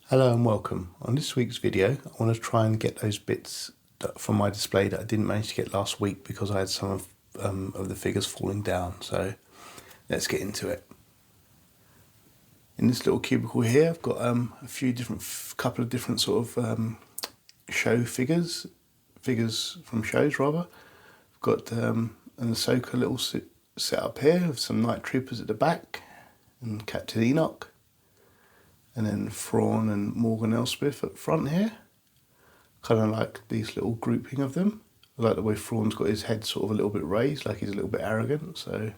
Hello and welcome. On this week's video, I want to try and get those bits from my display that I didn't manage to get last week because I had some of the figures falling down. So let's get into it. In this little cubicle here, I've got couple of different sort of show figures from shows rather. I've got an Ahsoka little set up here with some night troopers at the back and Captain Enoch. And then Thrawn and Morgan Elsbeth at the front here. Kind of like these little grouping of them. I like the way Thrawn's got his head sort of a little bit raised, like he's a little bit arrogant. So,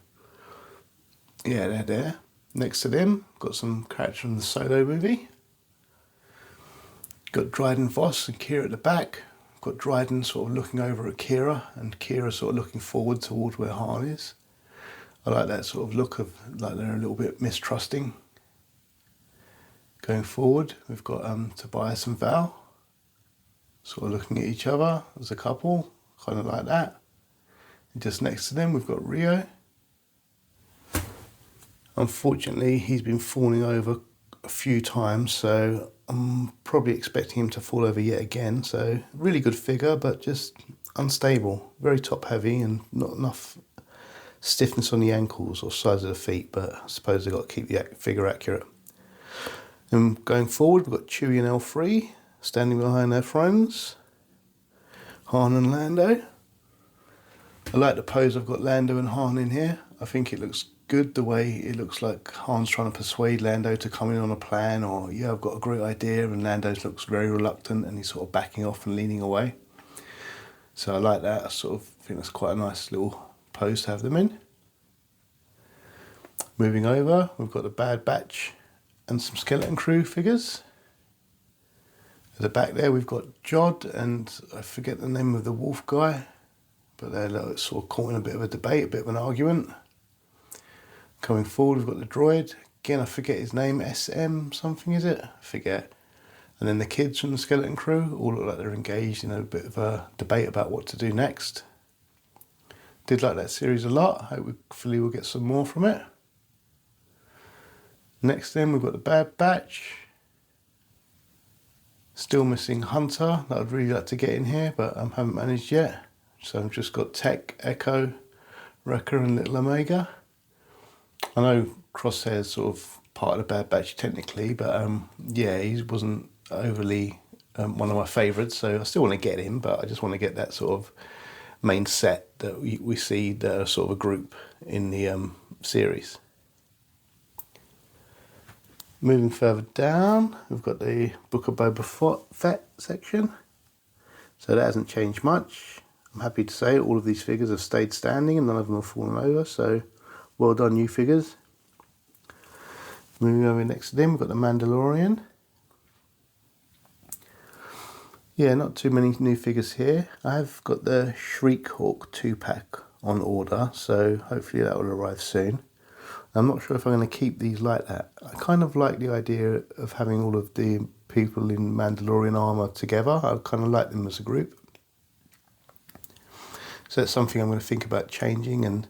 yeah, they're there. Next to them, got some characters from the Solo movie. Got Dryden Voss and Kira at the back. Got Dryden sort of looking over at Kira, and Kira sort of looking forward towards where Han is. I like that sort of look of like they're a little bit mistrusting. Going forward, we've got Tobias and Val, sort of looking at each other as a couple, kind of like that. And just next to them, we've got Rio. Unfortunately, he's been falling over a few times, so I'm probably expecting him to fall over yet again. So, really good figure, but just unstable, very top heavy, and not enough stiffness on the ankles or size of the feet, but I suppose they've got to keep the figure accurate. And going forward, we've got Chewie and L3 standing behind their friends, Han and Lando. I like the pose I've got Lando and Han in here. I think it looks good the way it looks like Han's trying to persuade Lando to come in on a plan, or yeah, I've got a great idea, and Lando looks very reluctant and he's sort of backing off and leaning away. So I like that. I sort of think that's quite a nice little pose to have them in. Moving over, we've got the Bad Batch and some Skeleton Crew figures. At the back there we've got Jod and I forget the name of the wolf guy, but they're sort of caught in a bit of a debate, a bit of an argument. Coming forward we've got the droid, again I forget his name, SM something is it? I forget. And then the kids from the Skeleton Crew all look like they're engaged in a bit of a debate about what to do next. Did like that series a lot, hopefully we'll get some more from it. Next then we've got the Bad Batch. Still missing Hunter that I'd really like to get in here, but I haven't managed yet. So I've just got Tech, Echo, Wrecker and Little Omega. I know Crosshair's sort of part of the Bad Batch technically, but yeah, he wasn't overly one of my favourites, so I still want to get him, but I just want to get that sort of main set that we see that are sort of a group in the series. Moving further down, we've got the Book of Boba Fett section. So that hasn't changed much. I'm happy to say all of these figures have stayed standing and none of them have fallen over, so well done new figures. Moving over next to them, we've got the Mandalorian. Yeah, not too many new figures here. I've got the Shriek Hawk 2-pack on order, so hopefully that will arrive soon. I'm not sure if I'm going to keep these like that. I kind of like the idea of having all of the people in Mandalorian armour together. I kind of like them as a group. So that's something I'm going to think about changing and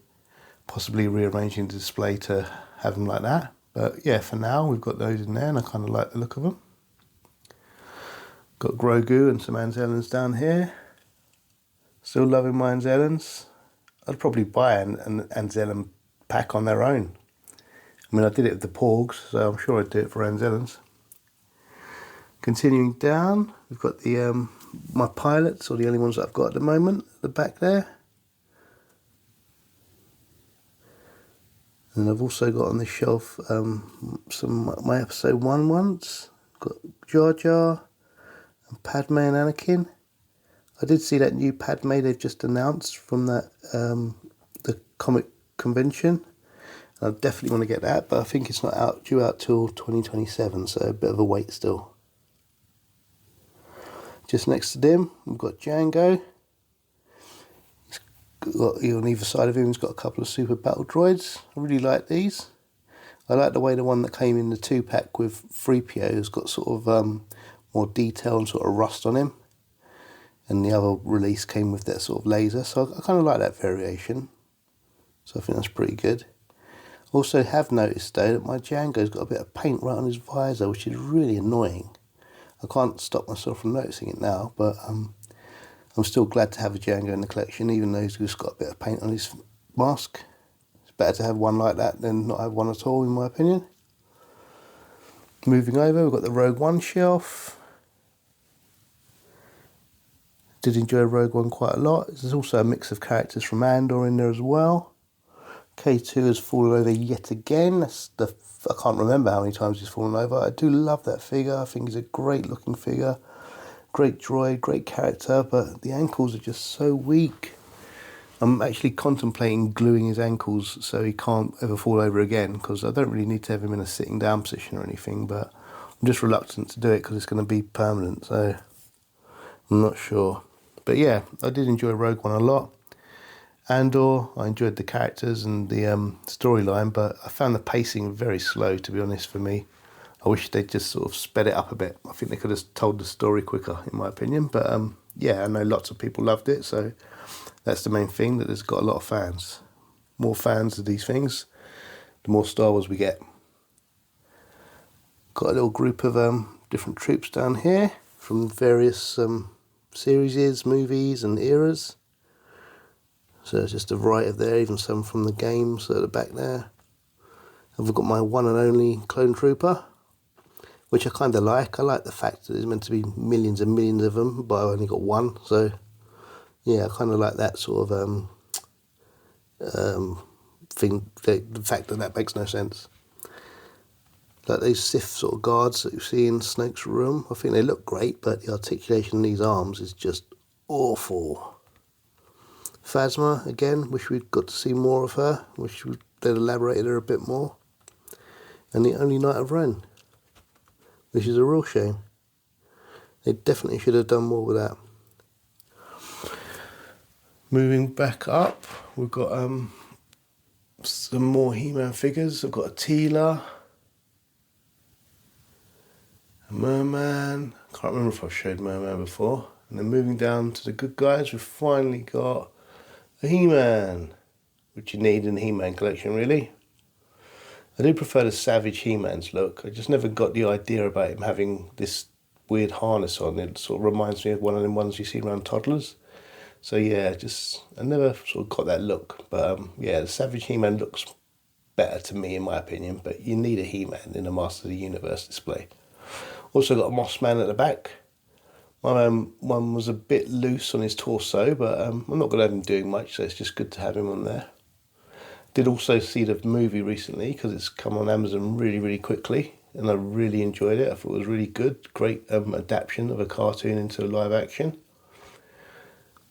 possibly rearranging the display to have them like that. But yeah, for now we've got those in there and I kind of like the look of them. Got Grogu and some Anzellans down here. Still loving my Anzellans. I'd probably buy an Anzellan pack on their own. I mean, I did it with the Porgs, so I'm sure I'd do it for Anzellans. Continuing down, we've got the my pilots, or the only ones that I've got at the moment, at the back there. And I've also got on the shelf some my episode 1 ones. Got Jar Jar and Padme and Anakin. I did see that new Padme they've just announced from that the comic convention. I definitely want to get that, but I think it's not due out till 2027, so a bit of a wait still. Just next to them, we've got Django. On either side of him, he's got a couple of super battle droids. I really like these. I like the way the one that came in the 2-pack with 3PO has got sort of more detail and sort of rust on him. And the other release came with that sort of laser, so I kind of like that variation. So I think that's pretty good. Also have noticed though that my Django's got a bit of paint right on his visor, which is really annoying. I can't stop myself from noticing it now, but I'm still glad to have a Django in the collection, even though he's just got a bit of paint on his mask. It's better to have one like that than not have one at all, in my opinion. Moving over, we've got the Rogue One shelf. Did enjoy Rogue One quite a lot. There's also a mix of characters from Andor in there as well. K2 has fallen over yet again. I can't remember how many times he's fallen over. I do love that figure. I think he's a great looking figure. Great droid, great character, but the ankles are just so weak. I'm actually contemplating gluing his ankles so he can't ever fall over again, because I don't really need to have him in a sitting down position or anything, but I'm just reluctant to do it because it's going to be permanent, so I'm not sure. But yeah, I did enjoy Rogue One a lot. Andor, I enjoyed the characters and the storyline, but I found the pacing very slow, to be honest, for me. I wish they'd just sort of sped it up a bit. I think they could have told the story quicker, in my opinion. But yeah, I know lots of people loved it, so that's the main thing, that it's got a lot of fans. More fans of these things, the more Star Wars we get. Got a little group of different troops down here from various series, movies and eras. So it's just a variety of there, even some from the games at the back there. I've got my one and only clone trooper, which I kind of like. I like the fact that there's meant to be millions and millions of them, but I've only got one. So yeah, I kind of like that sort of thing. The fact that that makes no sense. Like those Sith sort of guards that you see in Snoke's room, I think they look great, but the articulation in these arms is just awful. Phasma, again, wish we'd got to see more of her. Wish they'd elaborated her a bit more. And the only Knight of Ren, which is a real shame. They definitely should have done more with that. Moving back up, we've got some more He-Man figures. I've got a Teela, a Merman. I can't remember if I've showed Merman before. And then moving down to the good guys, we've finally got a He-Man, which you need in the He-Man collection, really. I do prefer the Savage He-Man's look. I just never got the idea about him having this weird harness on. It sort of reminds me of one of them ones you see around toddlers. So yeah, I never sort of got that look. But yeah, the Savage He-Man looks better to me, in my opinion. But you need a He-Man in a Master of the Universe display. Also got a Moss Man at the back. My one was a bit loose on his torso, but I'm not going to have him doing much, so it's just good to have him on there. Did also see the movie recently, because it's come on Amazon really, really quickly, and I really enjoyed it. I thought it was really good. Great adaptation of a cartoon into live action.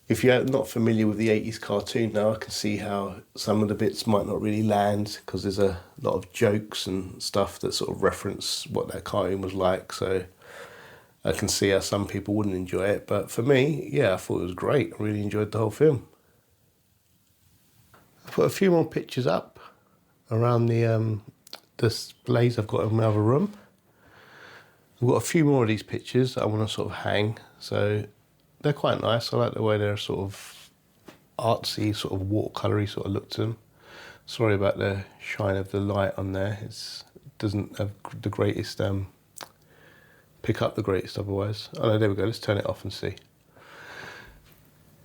If you're not familiar with the 80s cartoon now, I can see how some of the bits might not really land, because there's a lot of jokes and stuff that sort of reference what that cartoon was like, so I can see how some people wouldn't enjoy it. But for me, yeah, I thought it was great. I really enjoyed the whole film. I've put a few more pictures up around the displays I've got in my other room. I've got a few more of these pictures that I want to sort of hang, so they're quite nice. I like the way they're sort of artsy, sort of watercolory sort of look to them. Sorry about the shine of the light on there. It doesn't have the greatest, pick up the greatest otherwise. Oh no, there we go. Let's turn it off and see.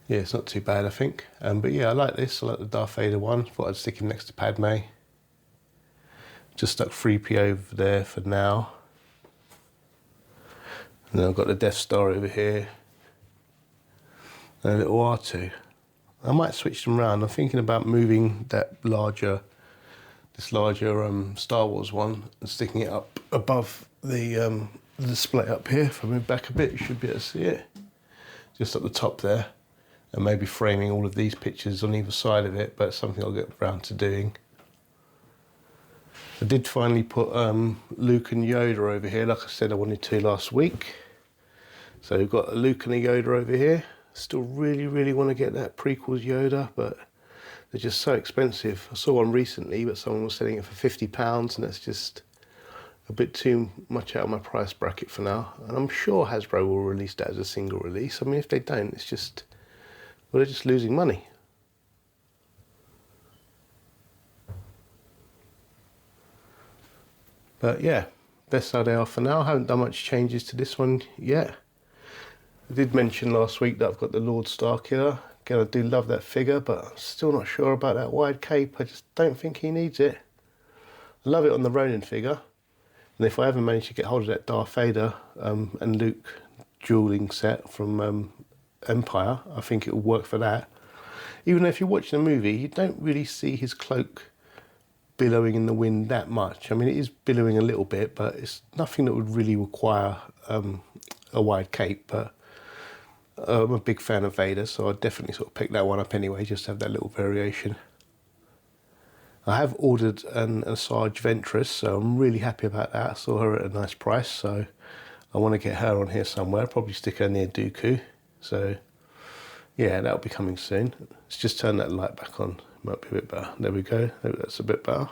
Yeah, it's not too bad, I think. But yeah, I like this. I like the Darth Vader one. Thought I'd stick him next to Padme. Just stuck 3PO over there for now. And then I've got the Death Star over here. And a little R2. I might switch them around. I'm thinking about moving this larger Star Wars one and sticking it up above the display up here. If I move back a bit, you should be able to see it. Just at the top there. And maybe framing all of these pictures on either side of it, but it's something I'll get around to doing. I did finally put Luke and Yoda over here, like I said I wanted to last week. So we've got a Luke and a Yoda over here. Still really, really want to get that prequels Yoda, but they're just so expensive. I saw one recently, but someone was selling it for £50, and that's just a bit too much out of my price bracket for now. And I'm sure Hasbro will release that as a single release. I mean, if they don't, it's just, well, they're just losing money. But yeah, that's how they are for now. I haven't done much changes to this one yet. I did mention last week that I've got the Lord Star Killer. Again, I do love that figure, but I'm still not sure about that wide cape. I just don't think he needs it. I love it on the Ronin figure. And if I ever manage to get hold of that Darth Vader and Luke dueling set from Empire, I think it will work for that. Even though if you're watching a movie, you don't really see his cloak billowing in the wind that much. I mean, it is billowing a little bit, but it's nothing that would really require a wide cape. But I'm a big fan of Vader, so I'd definitely sort of pick that one up anyway, just to have that little variation. I have ordered an Asajj Ventress, so I'm really happy about that. I saw her at a nice price, so I want to get her on here somewhere, probably stick her near Dooku. So yeah, that'll be coming soon. Let's just turn that light back on. Might be a bit better. There we go. That's a bit better.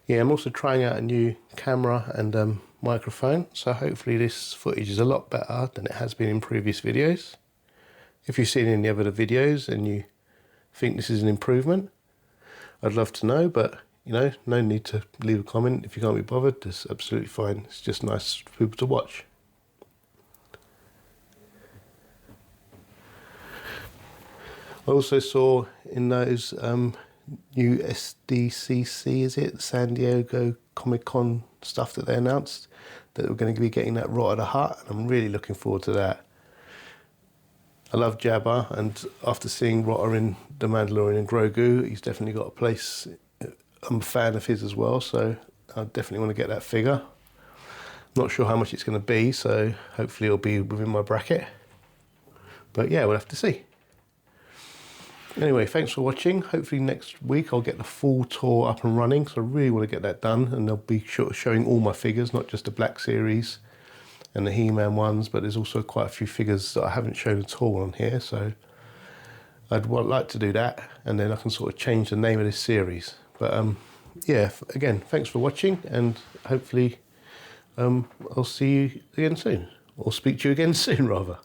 Yeah, I'm also trying out a new camera and microphone, so hopefully this footage is a lot better than it has been in previous videos. If you've seen any other videos and you think this is an improvement, I'd love to know, but you know, no need to leave a comment if you can't be bothered. That's absolutely fine. It's just nice for people to watch. I also saw in those new SDCC, is it, San Diego Comic-Con stuff that they announced, that we're going to be getting that Rot of the Hutt, and I'm really looking forward to that. I love Jabba, and after seeing Rotter in The Mandalorian and Grogu, he's definitely got a place. I'm a fan of his as well, so I definitely want to get that figure. Not sure how much it's going to be, so hopefully it'll be within my bracket. But yeah, we'll have to see. Anyway, thanks for watching. Hopefully next week I'll get the full tour up and running, so I really want to get that done, and they'll be showing all my figures, not just the Black Series and the He-Man ones, but there's also quite a few figures that I haven't shown at all on here, so I'd like to do that, and then I can sort of change the name of this series. But yeah, again, thanks for watching, and hopefully I'll see you again soon, or speak to you again soon rather.